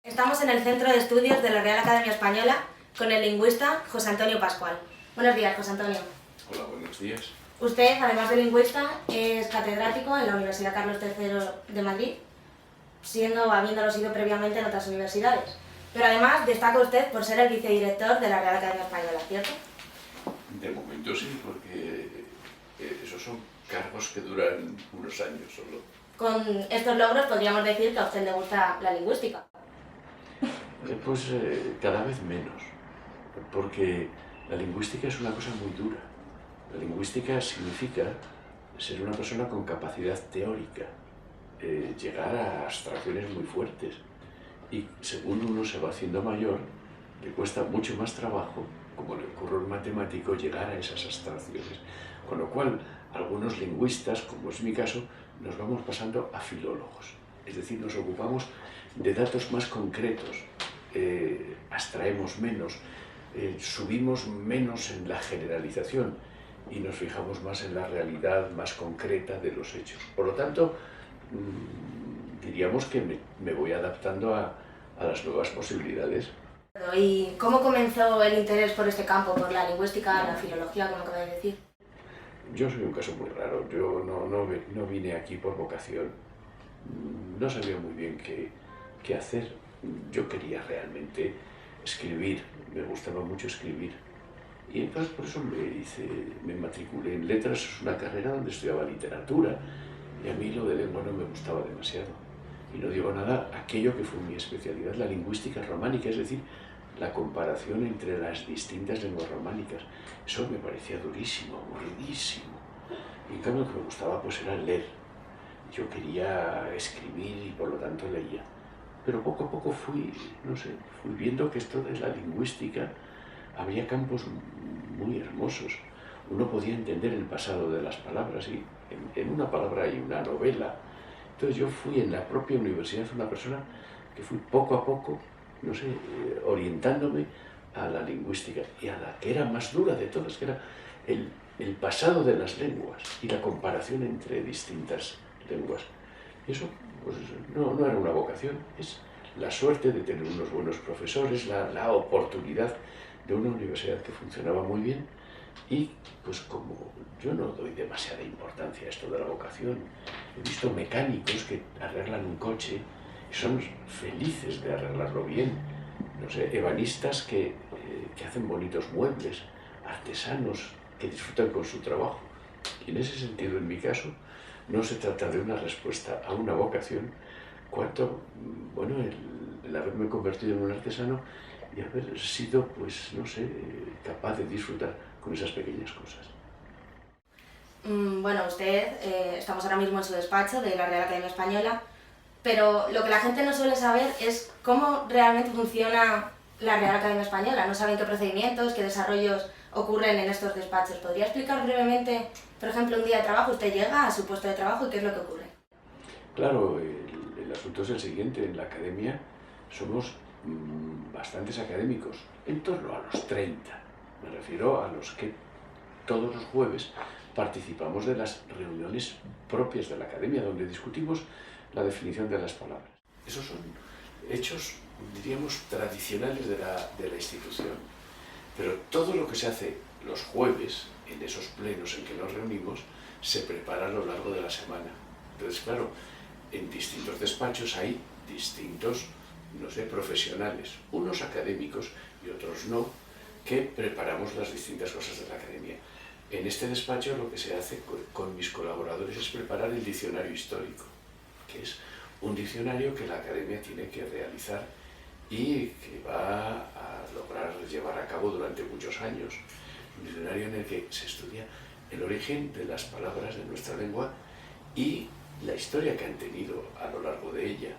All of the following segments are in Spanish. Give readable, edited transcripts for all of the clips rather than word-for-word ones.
Estamos en el Centro de Estudios de la Real Academia Española con el lingüista José Antonio Pascual. Buenos días, José Antonio. Hola, buenos días. Usted, además de lingüista, es catedrático en la Universidad Carlos III de Madrid, habiéndolo sido previamente en otras universidades. Pero además destaca usted por ser el vicedirector de la Real Academia Española, ¿cierto? De momento sí, porque esos son cargos que duran unos años solo. Con estos logros podríamos decir que a usted le gusta la lingüística. Cada vez menos, porque la lingüística es una cosa muy dura. La lingüística significa ser una persona con capacidad teórica, llegar a abstracciones muy fuertes. Y según uno se va haciendo mayor, le cuesta mucho más trabajo, como le ocurre a un matemático, llegar a esas abstracciones. Con lo cual, algunos lingüistas, como es mi caso, nos vamos pasando a filólogos. Es decir, nos ocupamos de datos más concretos, abstraemos menos, subimos menos en la generalización y nos fijamos más en la realidad más concreta de los hechos. Por lo tanto, diríamos que me voy adaptando a las nuevas posibilidades. ¿Y cómo comenzó el interés por este campo, por la lingüística, la filología, como acaba de decir? Yo soy un caso muy raro. Yo no vine aquí por vocación. No sabía muy bien qué hacer. Yo quería realmente escribir. Me gustaba mucho escribir. Y entonces por eso me matriculé en letras. Es una carrera donde estudiaba literatura. Y a mí lo de lengua no me gustaba demasiado. Y no digo nada, aquello que fue mi especialidad, la lingüística románica, es decir, la comparación entre las distintas lenguas románicas. Eso me parecía durísimo, aburridísimo. Y en cambio lo que me gustaba pues era leer. Yo quería escribir y por lo tanto leía. Pero poco a poco fui viendo que esto de la lingüística había campos muy hermosos. Uno podía entender el pasado de las palabras y en una palabra hay una novela. Entonces yo fui en la propia universidad una persona que fui poco a poco, orientándome a la lingüística y a la que era más dura de todas, que era el pasado de las lenguas y la comparación entre distintas lenguas. Y eso pues, no era una vocación, es la suerte de tener unos buenos profesores, la oportunidad de una universidad que funcionaba muy bien. Y pues como yo no doy demasiada importancia a esto de la vocación, he visto mecánicos que arreglan un coche y son felices de arreglarlo bien, ebanistas que hacen bonitos muebles, artesanos que disfrutan con su trabajo. Y en ese sentido, en mi caso, no se trata de una respuesta a una vocación, cuanto, el haberme convertido en un artesano y haber sido, capaz de disfrutar con esas pequeñas cosas. Bueno, estamos ahora mismo en su despacho de la Real Academia Española, pero lo que la gente no suele saber es cómo realmente funciona la Real Academia Española. No saben qué procedimientos, qué desarrollos ocurren en estos despachos. ¿Podría explicar brevemente, por ejemplo, un día de trabajo, usted llega a su puesto de trabajo y qué es lo que ocurre? Claro, el asunto es el siguiente. En la academia somos bastantes académicos, en torno a los 30. Me refiero a los que todos los jueves participamos de las reuniones propias de la academia, donde discutimos la definición de las palabras. Esos son hechos, diríamos, tradicionales de la institución. Pero todo lo que se hace los jueves, en esos plenos en que nos reunimos, se prepara a lo largo de la semana. Entonces, claro, en distintos despachos hay distintos, profesionales, unos académicos y otros no, que preparamos las distintas cosas de la academia. En este despacho lo que se hace con mis colaboradores es preparar el diccionario histórico, que es un diccionario que la academia tiene que realizar y que va a lograr llevar a cabo durante muchos años. Un diccionario en el que se estudia el origen de las palabras de nuestra lengua y la historia que han tenido a lo largo de ella.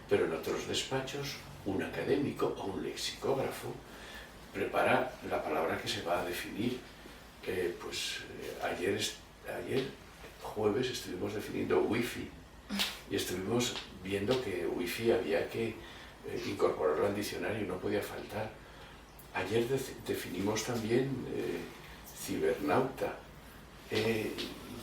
Pero en otros despachos, un académico o un lexicógrafo prepara la palabra que se va a definir. Ayer jueves estuvimos definiendo wifi y estuvimos viendo que wifi había que incorporarlo al diccionario, no podía faltar. Ayer definimos también cibernauta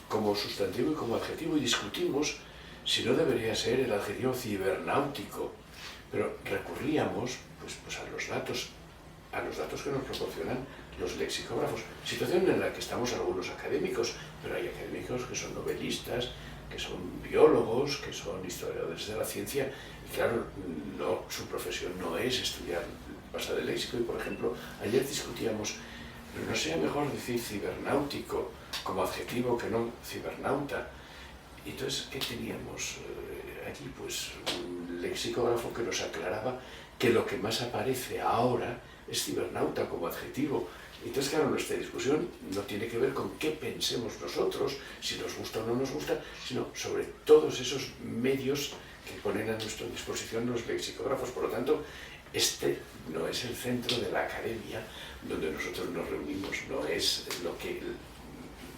como sustantivo y como adjetivo y discutimos si no debería ser el adjetivo cibernáutico, pero recurríamos pues a los datos que nos proporcionan los lexicógrafos. Situación en la que estamos algunos académicos, pero hay académicos que son novelistas, que son biólogos, que son historiadores de la ciencia, y claro, no, su profesión no es estudiar base del léxico, y por ejemplo, ayer discutíamos, pero no sería mejor decir cibernáutico como adjetivo que no cibernauta. Y entonces, ¿qué teníamos aquí? Pues un lexicógrafo que nos aclaraba que lo que más aparece ahora es cibernauta como adjetivo. Entonces, claro, nuestra discusión no tiene que ver con qué pensemos nosotros, si nos gusta o no nos gusta, sino sobre todos esos medios que ponen a nuestra disposición los lexicógrafos. Por lo tanto, este no es el centro de la academia donde nosotros nos reunimos, no es lo que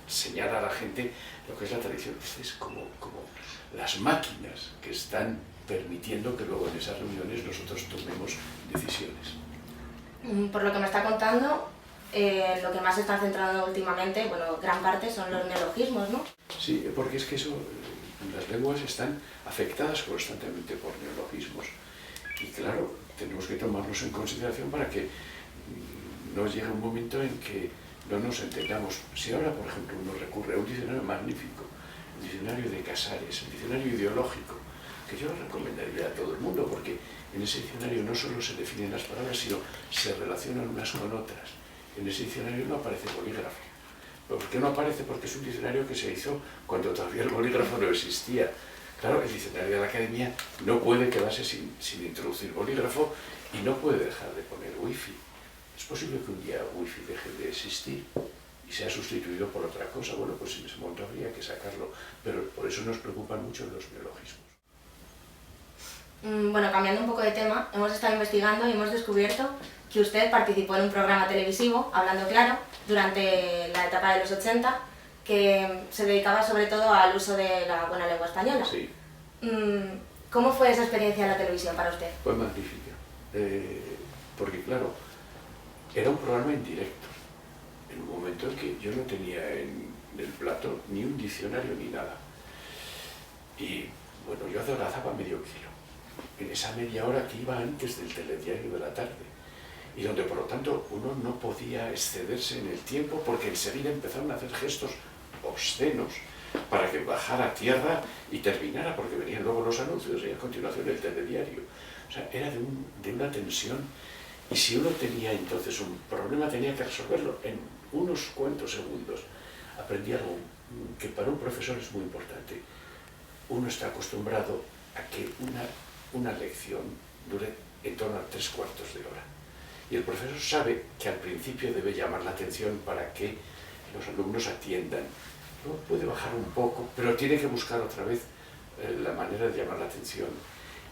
señala a la gente lo que es la tradición. Este es como las máquinas que están permitiendo que luego en esas reuniones nosotros tomemos decisiones. Por lo que me está contando, lo que más se está centrando últimamente, bueno, gran parte son los neologismos, ¿no? Sí, porque es que eso, las lenguas están afectadas constantemente por neologismos. Y claro, tenemos que tomarlos en consideración para que no llegue un momento en que no nos entendamos. Si ahora, por ejemplo, uno recurre a un diccionario magnífico, el diccionario de Casares, el diccionario ideológico, que yo recomendaría a todo el mundo, porque en ese diccionario no solo se definen las palabras, sino se relacionan unas con otras. En ese diccionario no aparece bolígrafo. ¿Por qué no aparece? Porque es un diccionario que se hizo cuando todavía el bolígrafo no existía. Claro, el diccionario de la Academia no puede quedarse sin introducir bolígrafo y no puede dejar de poner wifi. Es posible que un día wifi deje de existir y sea sustituido por otra cosa. Bueno, pues en ese momento habría que sacarlo, pero por eso nos preocupan mucho los neologismos. Bueno, cambiando un poco de tema, hemos estado investigando y hemos descubierto que usted participó en un programa televisivo, Hablando Claro, durante la etapa de los 80, que se dedicaba sobre todo al uso de la buena lengua española. Sí. ¿Cómo fue esa experiencia en la televisión para usted? Fue magnífica, porque claro, era un programa en directo, en un momento en que yo no tenía en el plato ni un diccionario ni nada. Y bueno, yo adelgazaba medio kilo, en esa media hora que iba antes del telediario de la tarde, y donde por lo tanto uno no podía excederse en el tiempo porque enseguida empezaron a hacer gestos obscenos para que bajara a tierra y terminara, porque venían luego los anuncios y a continuación el telediario. O sea, era de una tensión, y si uno tenía entonces un problema tenía que resolverlo en unos cuantos segundos. Aprendí algo que para un profesor es muy importante. Uno está acostumbrado a que una lección dure en torno a 3/4 de hora. Y el profesor sabe que al principio debe llamar la atención para que los alumnos atiendan. Luego puede bajar un poco, pero tiene que buscar otra vez la manera de llamar la atención.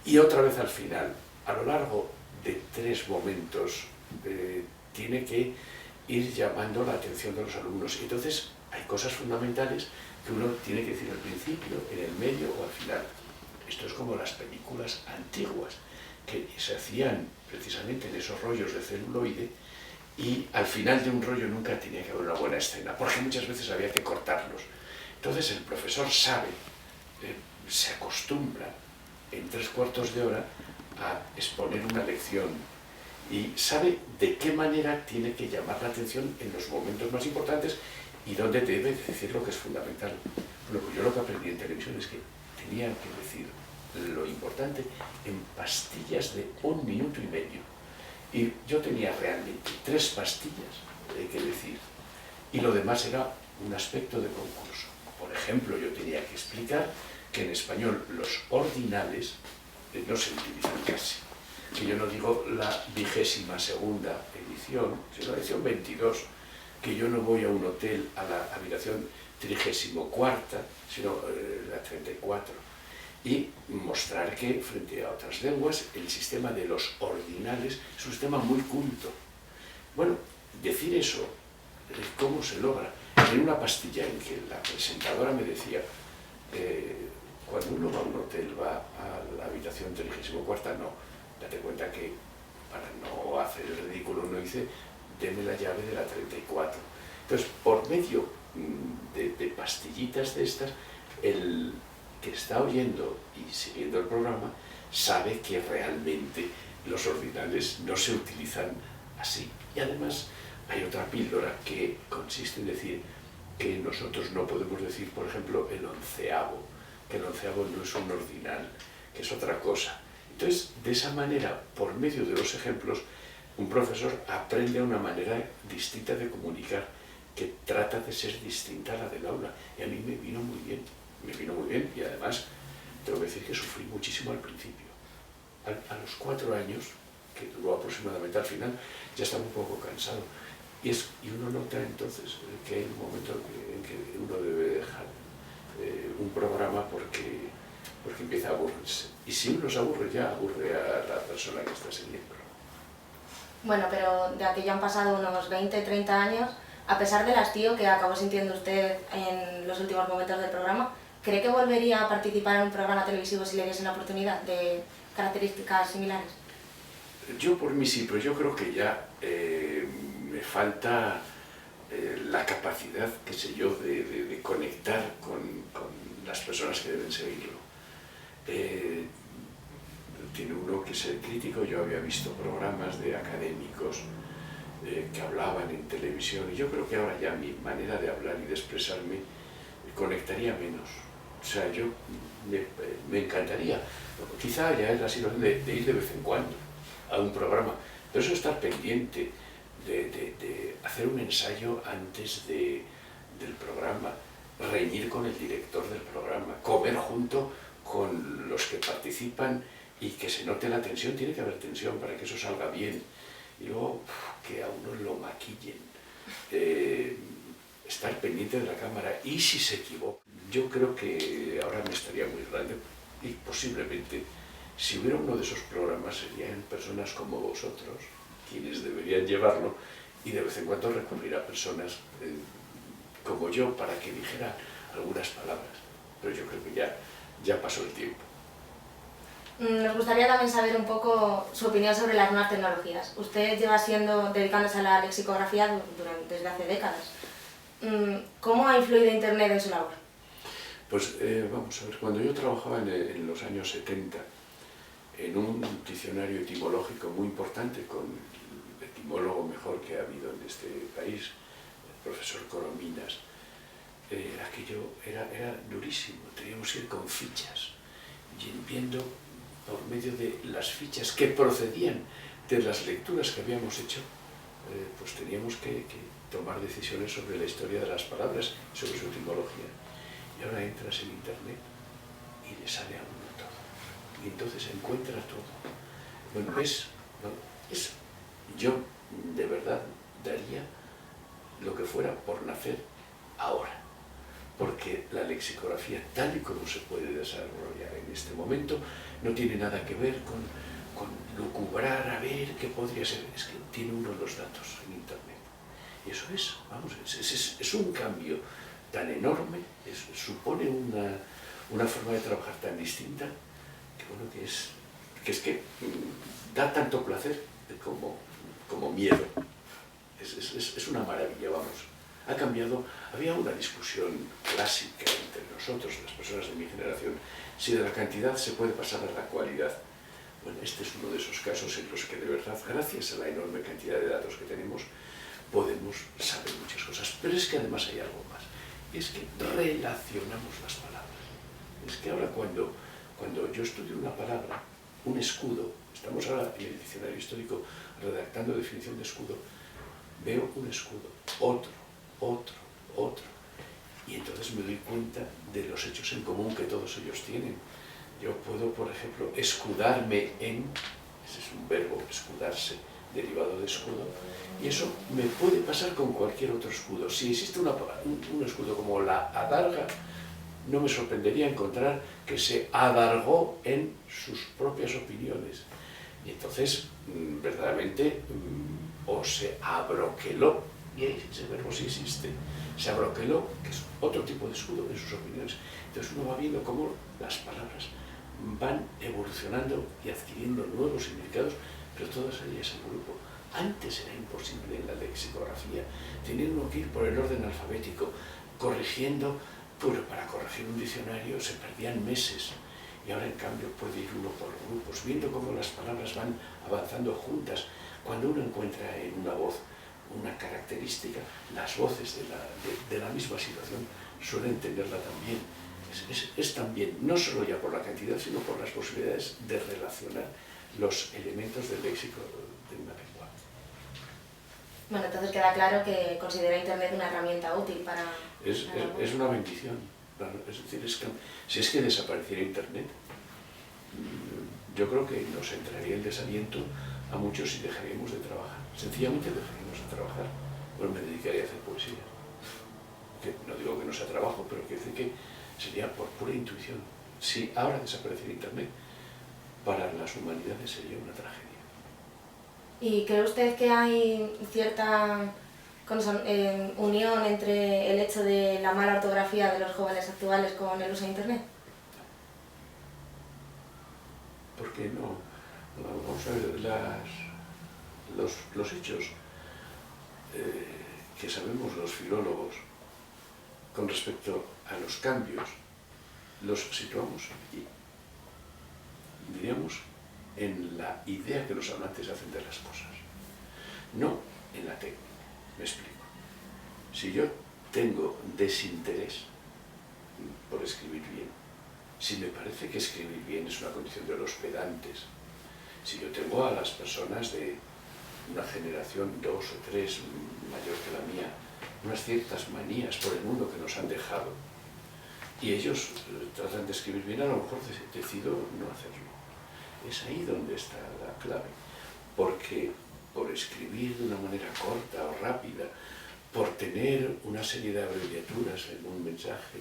Y otra vez al final, a lo largo de 3 momentos, tiene que ir llamando la atención de los alumnos. Entonces, hay cosas fundamentales que uno tiene que decir al principio, en el medio o al final. Esto es como las películas antiguas, que se hacían precisamente en esos rollos de celuloide, y al final de un rollo nunca tenía que haber una buena escena, porque muchas veces había que cortarlos. Entonces el profesor sabe, se acostumbra en 3/4 de hora a exponer una lección y sabe de qué manera tiene que llamar la atención en los momentos más importantes y dónde debe decir lo que es fundamental. Bueno, pues yo lo que aprendí en televisión es que tenía que decir lo importante en pastillas de 1 minuto y medio. Y yo tenía realmente 3 pastillas que decir, y lo demás era un aspecto de concurso. Por ejemplo, yo tenía que explicar que en español los ordinales no se utilizan casi. Que yo no digo la 22ª edición, sino la edición 22, que yo no voy a un hotel a la habitación 34ª, sino la 34. Y mostrar que, frente a otras lenguas, el sistema de los ordinales es un sistema muy culto. Bueno, decir eso, ¿cómo se logra? En una pastilla en que la presentadora me decía, cuando uno va a un hotel, va a la habitación 34ª, no, date cuenta que para no hacer el ridículo uno dice, deme la llave de la 34. Entonces, por medio de pastillitas de estas, el que está oyendo y siguiendo el programa sabe que realmente los ordinales no se utilizan así. Y además hay otra píldora que consiste en decir que nosotros no podemos decir, por ejemplo, el onceavo, que el onceavo no es un ordinal, que es otra cosa. Entonces, de esa manera, por medio de los ejemplos, un profesor aprende una manera distinta de comunicar, que trata de ser distinta a la del aula. Y a mí me vino muy bien y además tengo que decir que sufrí muchísimo al principio. A los 4 años, que duró aproximadamente al final, ya estaba un poco cansado. Y uno nota entonces que hay un momento en que uno debe dejar un programa porque empieza a aburrirse. Y si uno se aburre, ya aburre a la persona que está siguiendo. Bueno, pero de aquí ya han pasado unos 20, 30 años, a pesar del hastío que acabó sintiendo usted en los últimos momentos del programa, ¿cree que volvería a participar en un programa televisivo si le diesen la oportunidad de características similares? Yo por mí sí, pero yo creo que ya me falta la capacidad, qué sé yo, de conectar con las personas que deben seguirlo. Tiene uno que ser crítico. Yo había visto programas de académicos que hablaban en televisión y yo creo que ahora ya mi manera de hablar y de expresarme conectaría menos. O sea, yo me encantaría, quizá ya es la situación de ir de vez en cuando a un programa, pero eso estar pendiente de hacer un ensayo antes del programa, reñir con el director del programa, comer junto con los que participan y que se note la tensión. Tiene que haber tensión para que eso salga bien. Y luego que a uno lo maquillen, estar pendiente de la cámara y si se equivoca. Yo creo que ahora me estaría muy grande y posiblemente si hubiera uno de esos programas serían personas como vosotros quienes deberían llevarlo y de vez en cuando recurrir a personas como yo para que dijeran algunas palabras. Pero yo creo que ya pasó el tiempo. Nos gustaría también saber un poco su opinión sobre las nuevas tecnologías. Usted lleva dedicándose a la lexicografía desde hace décadas. ¿Cómo ha influido Internet en su labor? Pues vamos a ver, cuando yo trabajaba en los años 70 en un diccionario etimológico muy importante con el etimólogo mejor que ha habido en este país, el profesor Corominas, aquello era durísimo. Teníamos que ir con fichas y viendo por medio de las fichas que procedían de las lecturas que habíamos hecho, pues teníamos que tomar decisiones sobre la historia de las palabras y sobre su etimología. Y ahora entras en internet y le sale a uno todo. Y entonces encuentra todo. Bueno, yo de verdad daría lo que fuera por nacer ahora. Porque la lexicografía, tal y como se puede desarrollar en este momento, no tiene nada que ver con lucubrar a ver qué podría ser. Es que tiene uno los datos en internet. Y eso es un cambio tan enorme, supone una forma de trabajar tan distinta, que bueno, que da tanto placer como miedo. Es una maravilla, vamos. Ha cambiado. Había una discusión clásica entre nosotros, las personas de mi generación, si de la cantidad se puede pasar a la cualidad. Bueno, este es uno de esos casos en los que de verdad, gracias a la enorme cantidad de datos que tenemos, podemos saber muchas cosas. Pero es que además hay algo más. Es que relacionamos las palabras. Es que ahora cuando yo estudio una palabra, un escudo, estamos ahora en el diccionario histórico redactando definición de escudo, veo un escudo, otro, y entonces me doy cuenta de los hechos en común que todos ellos tienen. Yo puedo, por ejemplo, escudarme en, ese es un verbo, escudarse, derivado de escudo, y eso me puede pasar con cualquier otro escudo. Si existe un escudo como la adarga, no me sorprendería encontrar que se adargó en sus propias opiniones. Y entonces, verdaderamente, o se abroqueló, y ese verbo sí existe, se abroqueló, que es otro tipo de escudo en sus opiniones. Entonces uno va viendo cómo las palabras van evolucionando y adquiriendo nuevos significados, pero todas ellas en grupo. Antes era imposible en la lexicografía, tenía uno que ir por el orden alfabético, corrigiendo Bueno, para corregir un diccionario se perdían meses y ahora en cambio puede ir uno por grupos, viendo cómo las palabras van avanzando juntas. Cuando uno encuentra en una voz una característica, las voces de la misma situación suelen tenerla también. Es también, no solo ya por la cantidad, sino por las posibilidades de relacionar los elementos del léxico de una lengua. Bueno, entonces queda claro que considera Internet una herramienta útil para... Es una bendición. Es decir, si es que desapareciera Internet, yo creo que nos entraría el desaliento a muchos y dejaríamos de trabajar. Sencillamente dejaríamos de trabajar. Bueno, me dedicaría a hacer poesía. Que no digo que no sea trabajo, pero quiero decir que sería por pura intuición. Si ahora desapareciera Internet, para las humanidades sería una tragedia. ¿Y cree usted que hay cierta unión entre el hecho de la mala ortografía de los jóvenes actuales con el uso de Internet? ¿Por qué no? Vamos a ver, los hechos que sabemos los filólogos con respecto a los cambios, los situamos aquí. Diríamos en la idea que los hablantes hacen de las cosas, no en la técnica. Me explico. Si yo tengo desinterés por escribir bien, si me parece que escribir bien es una condición de los pedantes, si yo tengo a las personas de una generación, 2 o 3 mayor que la mía, unas ciertas manías por el mundo que nos han dejado, y ellos tratan de escribir bien, a lo mejor decido no hacerlo. Es ahí donde está la clave, porque por escribir de una manera corta o rápida, por tener una serie de abreviaturas en un mensaje,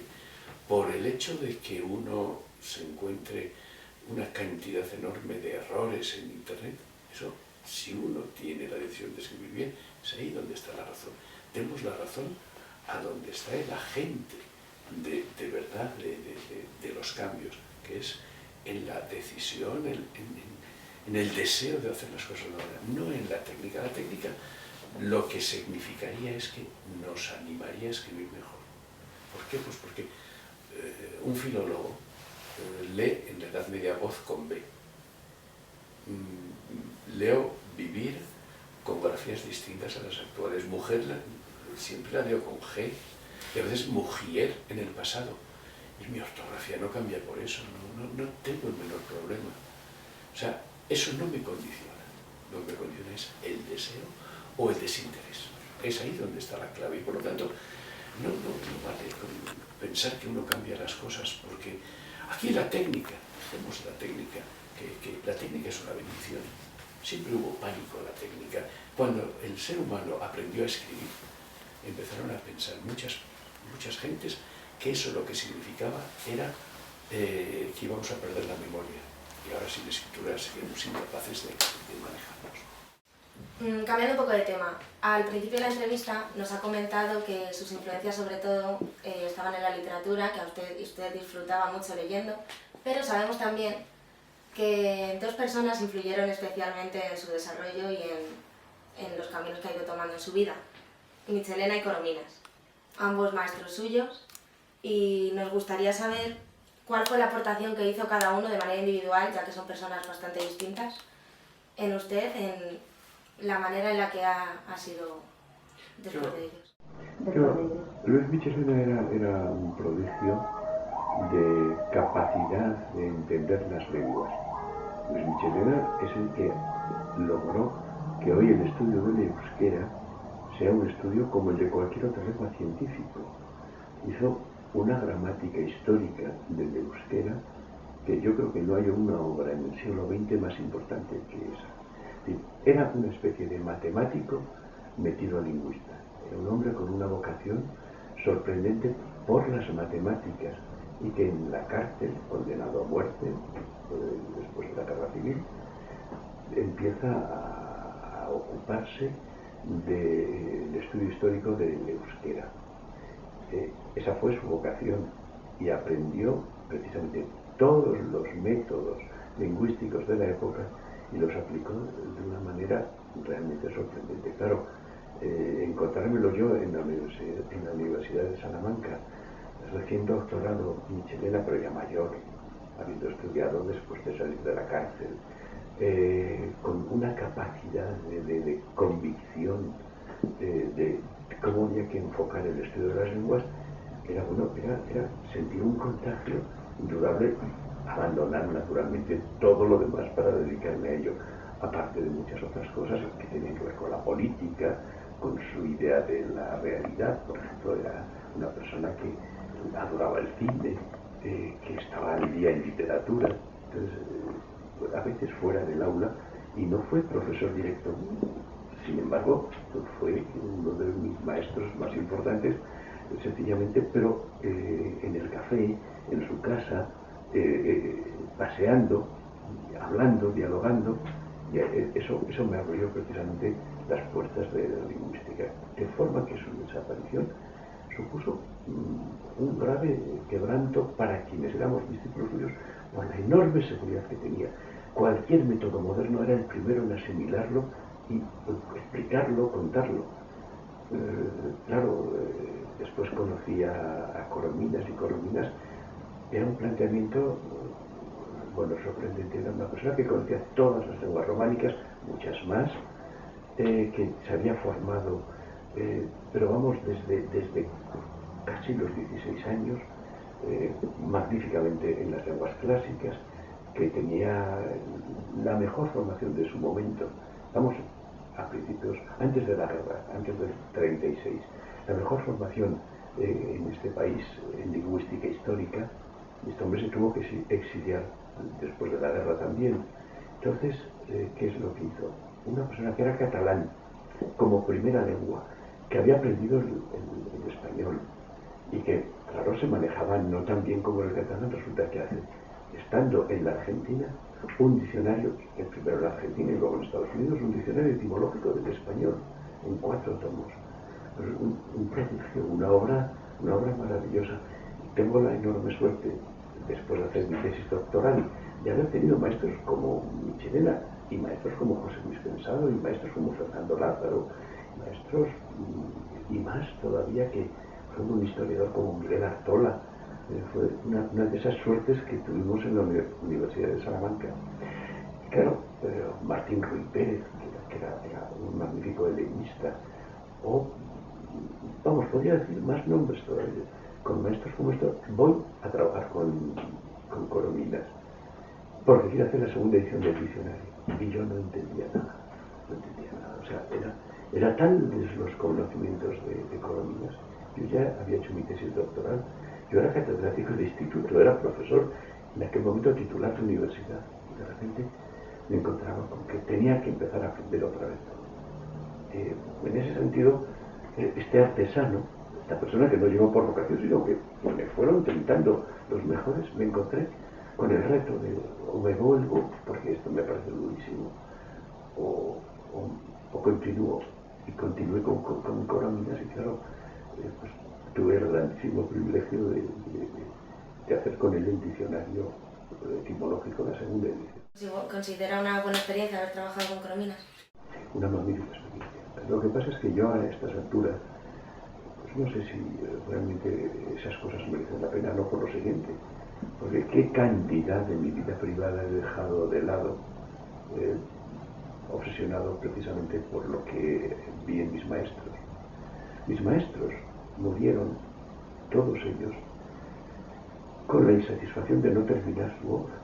por el hecho de que uno se encuentre una cantidad enorme de errores en Internet, eso, si uno tiene la decisión de escribir bien, es ahí donde está la razón. Demos la razón a donde está el agente de verdad de los cambios, que es en la decisión, en el deseo de hacer las cosas de la manera, no en la técnica. La técnica lo que significaría es que nos animaría a escribir mejor. ¿Por qué? Pues porque un filólogo lee en la Edad Media voz con B. Leo vivir con grafías distintas a las actuales. Mujer siempre la leo con G, y a veces mujer en el pasado. Y mi ortografía no cambia por eso, no tengo el menor problema. O sea, eso no me condiciona. Lo que me condiciona es el deseo o el desinterés. Es ahí donde está la clave. Y por lo tanto, no vale con pensar que uno cambia las cosas, porque aquí la técnica, dejemos la técnica, que la técnica es una bendición. Siempre hubo pánico en la técnica. Cuando el ser humano aprendió a escribir, empezaron a pensar muchas gentes que eso lo que significaba era que íbamos a perder la memoria. Y ahora sin escritura seríamos incapaces de manejarnos. Cambiando un poco de tema, al principio de la entrevista nos ha comentado que sus influencias sobre todo estaban en la literatura, que usted disfrutaba mucho leyendo, pero sabemos también que 2 personas influyeron especialmente en su desarrollo y en los caminos que ha ido tomando en su vida, Michelena y Corominas, ambos maestros suyos, y nos gustaría saber cuál fue la aportación que hizo cada uno de manera individual, ya que son personas bastante distintas, en usted, en la manera en la que ha sido después de ellos. Luis Michelena era un prodigio de capacidad de entender las lenguas. Luis Michelena es el que logró que hoy el estudio del euskera sea un estudio como el de cualquier otra lengua científico. Hizo una gramática histórica del euskera que yo creo que no hay una obra en el siglo XX más importante que esa. Era una especie de matemático metido a lingüista. Era un hombre con una vocación sorprendente por las matemáticas y que en la cárcel, condenado a muerte, después de la guerra civil, empieza a ocuparse del estudio histórico del euskera. Esa fue su vocación y aprendió precisamente todos los métodos lingüísticos de la época y los aplicó de una manera realmente sorprendente. Claro, encontrármelo yo en la Universidad de Salamanca, recién doctorado Michelena, pero ya mayor, habiendo estudiado después de salir de la cárcel, con una capacidad de convicción de cómo había que enfocar el estudio de las lenguas, era sentir un contagio indudable, abandonar naturalmente todo lo demás para dedicarme a ello, aparte de muchas otras cosas que tenían que ver con la política, con su idea de la realidad. Por ejemplo, era una persona que adoraba el cine, que estaba al día en literatura, entonces a veces fuera del aula, y no fue profesor directo. Sin embargo, fue uno de mis maestros más importantes, sencillamente, pero en el café, en su casa, paseando, hablando, dialogando, y eso me abrió precisamente las puertas de la lingüística, de forma que su desaparición supuso un grave quebranto para quienes éramos discípulos suyos por la enorme seguridad que tenía. Cualquier método moderno era el primero en asimilarlo y explicarlo, contarlo. Después conocí a Corominas, y Corominas era un planteamiento, sorprendente. Era una persona que conocía todas las lenguas románicas, muchas más, que se había formado, pero vamos, desde casi los 16 años, magníficamente en las lenguas clásicas, que tenía la mejor formación de su momento. Vamos, a principios, antes de la guerra, antes del 36, la mejor formación en este país en lingüística histórica. Este hombre se tuvo que exiliar después de la guerra también. Entonces, ¿qué es lo que hizo? Una persona que era catalán como primera lengua, que había aprendido el español y que, claro, se manejaba no tan bien como el catalán. Resulta que hace, estando en la Argentina, un diccionario, primero en la Argentina y luego en Estados Unidos, un diccionario etimológico del español, en 4 tomos. Un prodigio, una obra maravillosa. Tengo la enorme suerte, después de hacer mi tesis doctoral, de haber tenido maestros como Michelena, y maestros como José Luis Pensado, y maestros como Fernando Lázaro, maestros y más todavía, que fue un historiador como Miguel Artola. Fue una de esas suertes que tuvimos en la Universidad de Salamanca. Claro, Martín Ruy Pérez, que era un magnífico heleñista, o, vamos, podría decir más nombres todavía. Con maestros como estos voy a trabajar con Corominas, porque quiero hacer la segunda edición del diccionario, y yo no entendía nada. O sea, era tales los conocimientos de Corominas. Yo ya había hecho mi tesis doctoral, yo era catedrático de instituto, era profesor, en aquel momento titular de universidad, y de repente me encontraba con que tenía que empezar a aprender otra vez todo. En ese sentido, este artesano, esta persona que no llegó por vocación, sino que me fueron tentando los mejores, me encontré con el reto de o me vuelvo, porque esto me parece durísimo, o continúo. Y continué con Corominas, y claro, pues tuve el grandísimo privilegio de hacer con él el diccionario etimológico de la segunda edición. ¿Considera una buena experiencia haber trabajado con Corominas? Una magnífica experiencia. Lo que pasa es que yo a estas alturas, pues no sé si realmente esas cosas merecen la pena, no por lo siguiente, porque qué cantidad de mi vida privada he dejado de lado, obsesionado precisamente por lo que vi en mis maestros. Mis maestros murieron, todos ellos, con la insatisfacción de no terminar su obra.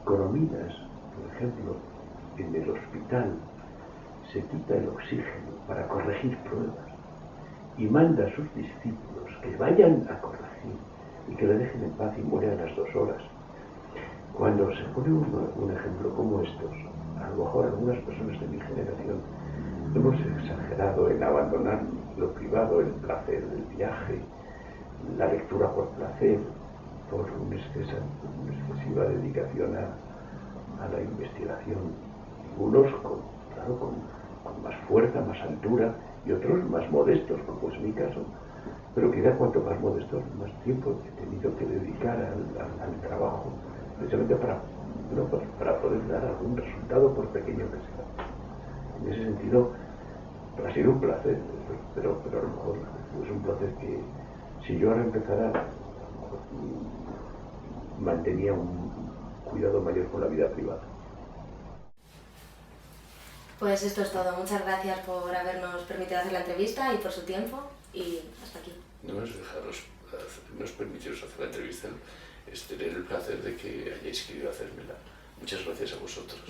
Corominas, por ejemplo, en el hospital, se quita el oxígeno para corregir pruebas y manda a sus discípulos que vayan a corregir y que le dejen en paz, y muere a las 2 horas. Cuando se pone un ejemplo como estos, a lo mejor algunas personas de mi generación hemos exagerado en abandonar lo privado, el placer del viaje, la lectura por placer, por una excesiva dedicación a la investigación. Unos con más fuerza, más altura, y otros más modestos, como es mi caso, pero que ya cuanto más modestos, más tiempo he tenido que dedicar al trabajo, precisamente para poder dar algún resultado, por pequeño que sea. En ese sentido, ha sido un placer, pero a lo mejor es un placer que, si yo ahora empezara mantenía un cuidado mayor con la vida privada. Pues esto es todo. Muchas gracias por habernos permitido hacer la entrevista y por su tiempo, y hasta aquí. No es nos permitiros hacer la entrevista, es tener el placer de que hayáis querido hacérmela. Muchas gracias a vosotros.